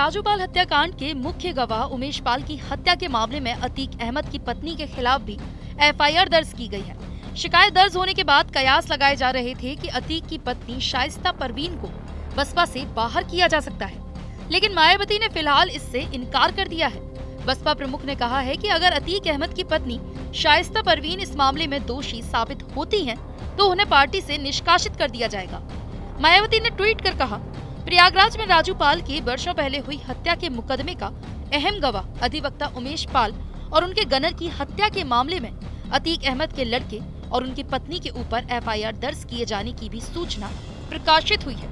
राजूपाल हत्याकांड के मुख्य गवाह उमेश पाल की हत्या के मामले में अतीक अहमद की पत्नी के खिलाफ भी एफआईआर दर्ज की गई है। शिकायत दर्ज होने के बाद कयास लगाए जा रहे थे कि अतीक की पत्नी शाइस्ता परवीन को बसपा से बाहर किया जा सकता है, लेकिन मायावती ने फिलहाल इससे इनकार कर दिया है। बसपा प्रमुख ने कहा है कि अगर अतीक अहमद की पत्नी शाइस्ता परवीन इस मामले में दोषी साबित होती हैं, तो उन्हें पार्टी से निष्कासित कर दिया जाएगा। मायावती ने ट्वीट कर कहा, प्रयागराज में राजूपाल की वर्षों पहले हुई हत्या के मुकदमे का अहम गवाह अधिवक्ता उमेश पाल और उनके गनर की हत्या के मामले में अतीक अहमद के लड़के और उनकी पत्नी के ऊपर एफआईआर दर्ज किए जाने की भी सूचना प्रकाशित हुई है।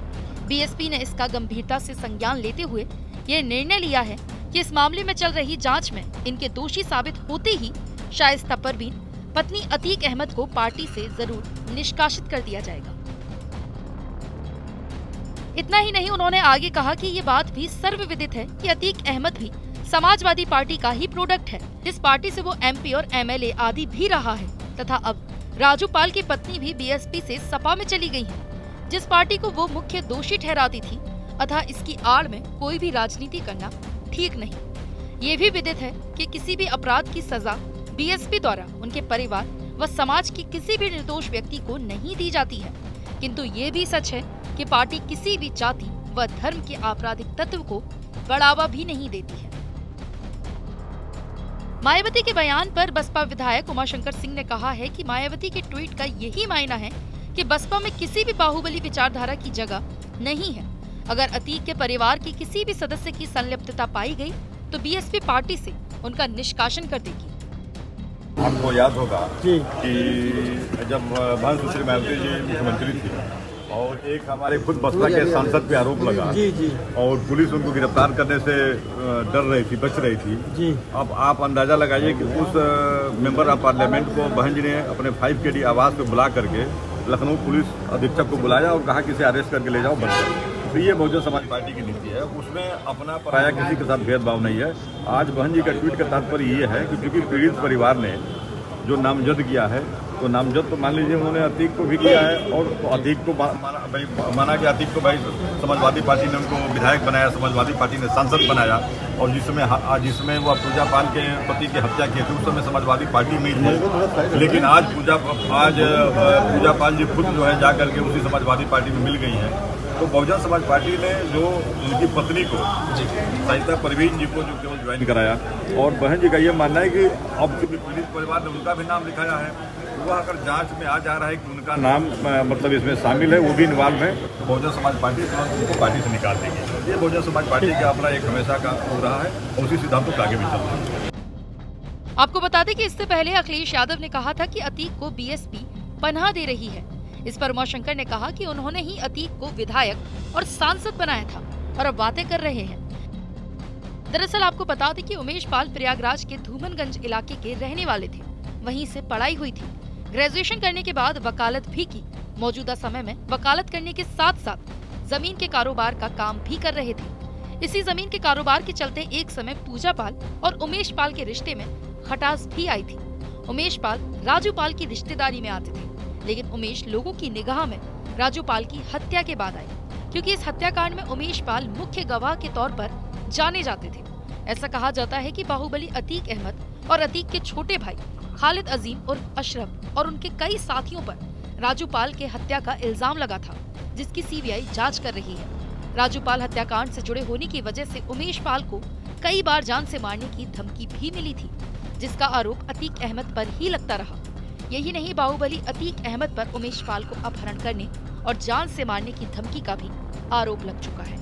बीएसपी ने इसका गंभीरता से संज्ञान लेते हुए ये निर्णय लिया है कि इस मामले में चल रही जांच में इनके दोषी साबित होते ही शाइस्ता परवीन पत्नी अतीक अहमद को पार्टी से जरूर निष्कासित कर दिया जाएगा। इतना ही नहीं, उन्होंने आगे कहा कि ये बात भी सर्वविदित है कि अतीक अहमद भी समाजवादी पार्टी का ही प्रोडक्ट है। इस पार्टी से वो एमपी और एमएलए आदि भी रहा है तथा अब राजूपाल की पत्नी भी बीएसपी से सपा में चली गई है, जिस पार्टी को वो मुख्य दोषी ठहराती थी। अतः इसकी आड़ में कोई भी राजनीति करना ठीक नहीं। ये भी विदित है कि किसी भी अपराध की सजा बीएसपी द्वारा उनके परिवार व समाज की किसी भी निर्दोष व्यक्ति को नहीं दी जाती है, किंतु ये भी सच है कि पार्टी किसी भी जाति व धर्म के आपराधिक तत्व को बढ़ावा भी नहीं देती है। मायावती के बयान पर बसपा विधायक उमाशंकर सिंह ने कहा है कि मायावती के ट्वीट का यही मायना है कि बसपा में किसी भी बाहुबली विचारधारा की जगह नहीं है। अगर अतीक के परिवार की किसी भी सदस्य की संलिप्तता पाई गई तो बीएसपी पार्टी से उनका निष्कासन कर देगी। आपको याद होगा कि जब सुश्री मायावती जी मुख्यमंत्री थी और एक हमारे खुद बसपा के सांसद पे आरोप लगा और पुलिस उनको गिरफ्तार करने से डर रही थी, बच रही थी। अब आप अंदाजा लगाइए कि उस मेंबर ऑफ पार्लियामेंट को बहन जी ने अपने 5KD आवास पे बुला करके लखनऊ पुलिस अधीक्षक को बुलाया और कहा कि इसे अरेस्ट करके ले जाओ बंद। तो ये बहुजन समाज पार्टी की नीति है, उसमें अपना पराया किसी के साथ भेदभाव नहीं है। आज बहन जी का ट्वीट का तात्पर्य ये है कि क्योंकि पीड़ित परिवार ने जो नामजद किया है, तो नामजद तो मान लीजिए उन्होंने अतीक को भी किया है और अतीक को माना कि अतीक को भाई समाजवादी पार्टी ने उनको विधायक बनाया, समाजवादी पार्टी ने सांसद बनाया और जिसमें वो पूजा पाल के पति की हत्या की थी उस समय समाजवादी पार्टी में थी। लेकिन आज पूजा पाल जी खुद जो है जाकर के उसी समाजवादी पार्टी में मिल गई हैं। तो बहुजन समाज पार्टी ने जो उनकी पत्नी को शाइस्ता परवीन जी को जो केवल ज्वाइन कराया और बहन जी का ये मानना है कि अब पीड़ित परिवार ने उनका भी नाम लिखाया है, वह अगर जांच में आ जा रहा है कि उनका नाम मतलब इसमें शामिल है, वो भी इन्वॉल्व है, तो बहुजन समाज पार्टी उनको पार्टी से निकाल देगी। ये बहुजन समाज पार्टी का अपना एक हमेशा का हो रहा है और उसी सिद्धांतों पर आगे भी चल रहा है। आपको बता दें कि इससे पहले अखिलेश यादव ने कहा था कि अतीक को बीएसपी पनाह दे रही है। इस पर उमाशंकर ने कहा कि उन्होंने ही अतीक को विधायक और सांसद बनाया था और अब बातें कर रहे हैं। दरअसल आपको बता दें कि उमेश पाल प्रयागराज के धूमनगंज इलाके के रहने वाले थे, वहीं से पढ़ाई हुई थी। ग्रेजुएशन करने के बाद वकालत भी की। मौजूदा समय में वकालत करने के साथ साथ जमीन के कारोबार का काम भी कर रहे थे। इसी जमीन के कारोबार के चलते एक समय पूजा पाल और उमेश पाल के रिश्ते में खटास भी आई थी। उमेश पाल राजूपाल की रिश्तेदारी में आते थे, लेकिन उमेश लोगों की निगाह में राजूपाल की हत्या के बाद आए, क्योंकि इस हत्याकांड में उमेश पाल मुख्य गवाह के तौर पर जाने जाते थे। ऐसा कहा जाता है कि बाहुबली अतीक अहमद और अतीक के छोटे भाई खालिद अजीम उर्फ अशरफ और उनके कई साथियों पर राजूपाल के हत्या का इल्जाम लगा था, जिसकी सीबीआई जांच कर रही है। राजूपाल हत्याकांड से जुड़े होने की वजह से उमेश पाल को कई बार जान से मारने की धमकी भी मिली थी, जिसका आरोप अतीक अहमद पर ही लगता रहा। यही नहीं, बाहुबली अतीक अहमद पर उमेश पाल को अपहरण करने और जान से मारने की धमकी का भी आरोप लग चुका है।